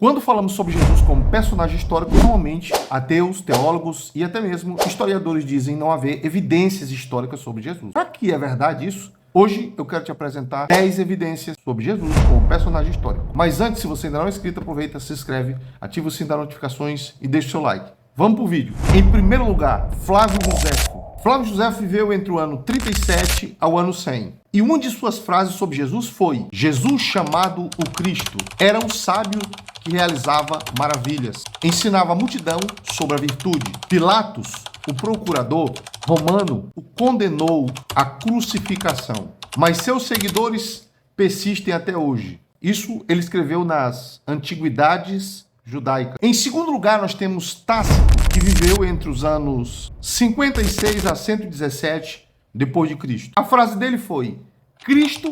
Quando falamos sobre Jesus como personagem histórico, normalmente ateus, teólogos e até mesmo historiadores dizem não haver evidências históricas sobre Jesus. Será que é verdade isso? Hoje eu quero te apresentar 10 evidências sobre Jesus como personagem histórico. Mas antes, se você ainda não é inscrito, aproveita, se inscreve, ativa o sininho das notificações e deixa o seu like. Vamos pro vídeo. Em primeiro lugar, Flávio Josefo. Flávio Josefo viveu entre o ano 37 ao ano 100. E uma de suas frases sobre Jesus foi: Jesus, chamado o Cristo, era um sábio que realizava maravilhas. Ensinava a multidão sobre a virtude. Pilatos, o procurador romano, o condenou à crucificação. Mas seus seguidores persistem até hoje. Isso ele escreveu nas Antiguidades Judaicas. Em segundo lugar, nós temos Tácito, que viveu entre os anos 56 a 117 depois de Cristo. A frase dele foi: Cristo,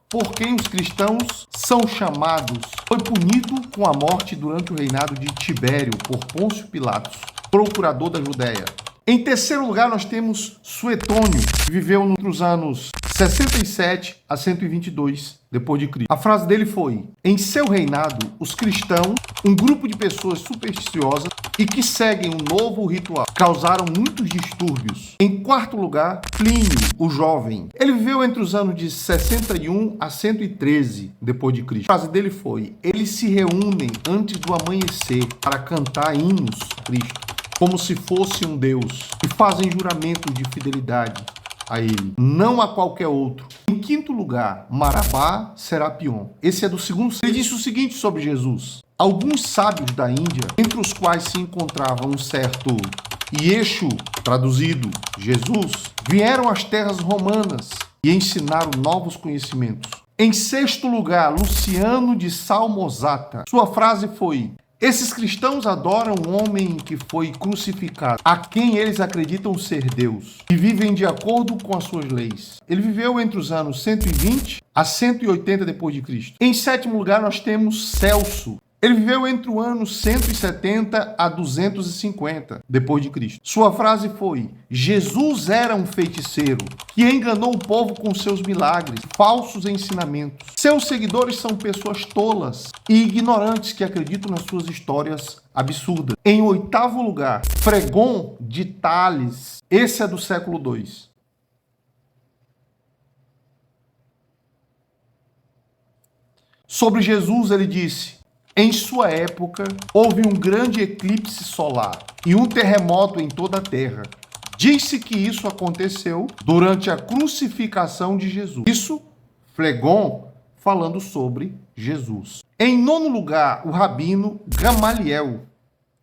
por quem os cristãos são chamados, foi punido com a morte durante o reinado de Tibério por Pôncio Pilatos, procurador da Judéia. Em terceiro lugar, nós temos Suetônio, que viveu entre os anos 67 a 122 depois de Cristo. A frase dele foi: em seu reinado, os cristãos, um grupo de pessoas supersticiosas e que seguem um novo ritual, causaram muitos distúrbios. Em quarto lugar, Plínio, o jovem. Ele viveu entre os anos de 61 a 113 depois de Cristo. A frase dele foi: eles se reúnem antes do amanhecer para cantar hinos a Cristo, como se fosse um Deus, e fazem juramento de fidelidade a ele, não a qualquer outro. Em quinto lugar, Marabá Serapion. Esse é do segundo. Ele disse o seguinte sobre Jesus: alguns sábios da Índia, entre os quais se encontrava um certo Yeshu, traduzido Jesus, vieram às terras romanas e ensinaram novos conhecimentos. Em sexto lugar, Luciano de Samosata. Sua frase foi: esses cristãos adoram um homem que foi crucificado, a quem eles acreditam ser Deus, e vivem de acordo com as suas leis. Ele viveu entre os anos 120 a 180 depois de Cristo. Em sétimo lugar, nós temos Celso. Ele viveu entre o ano 170 a 250 depois de Cristo. Sua frase foi: Jesus era um feiticeiro que enganou o povo com seus milagres, falsos ensinamentos. Seus seguidores são pessoas tolas e ignorantes que acreditam nas suas histórias absurdas. Em oitavo lugar, Fregon de Tales. Esse é do século II. Sobre Jesus, ele disse: em sua época, houve um grande eclipse solar e um terremoto em toda a terra. Diz-se que isso aconteceu durante a crucificação de Jesus. Isso, Flegon falando sobre Jesus. Em nono lugar, o rabino Gamaliel,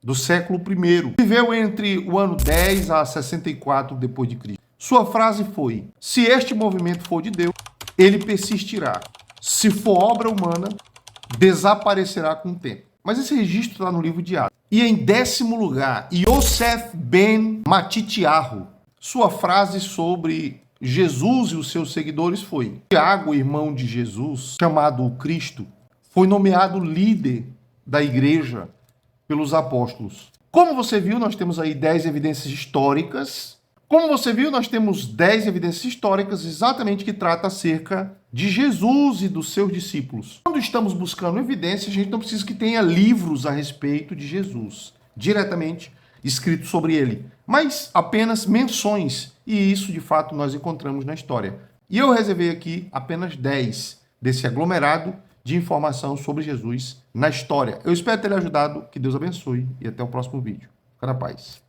do século I. Viveu entre o ano 10 a 64 depois de Cristo. Sua frase foi: se este movimento for de Deus, ele persistirá. Se for obra humana, desaparecerá com o tempo. Mas esse registro está no livro de Atos. E em décimo lugar, Yosef ben Matitiahu. Sua frase sobre Jesus e os seus seguidores foi: Tiago, irmão de Jesus, chamado o Cristo, foi nomeado líder da igreja pelos apóstolos. Como você viu, nós temos aí 10 evidências históricas. Como você viu, nós temos 10 evidências históricas exatamente que trata acerca de Jesus e dos seus discípulos. Quando estamos buscando evidências, a gente não precisa que tenha livros a respeito de Jesus, diretamente escritos sobre ele, mas apenas menções, e isso de fato nós encontramos na história. E eu reservei aqui apenas 10 desse aglomerado de informação sobre Jesus na história. Eu espero ter lhe ajudado, que Deus abençoe e até o próximo vídeo. Fica na paz.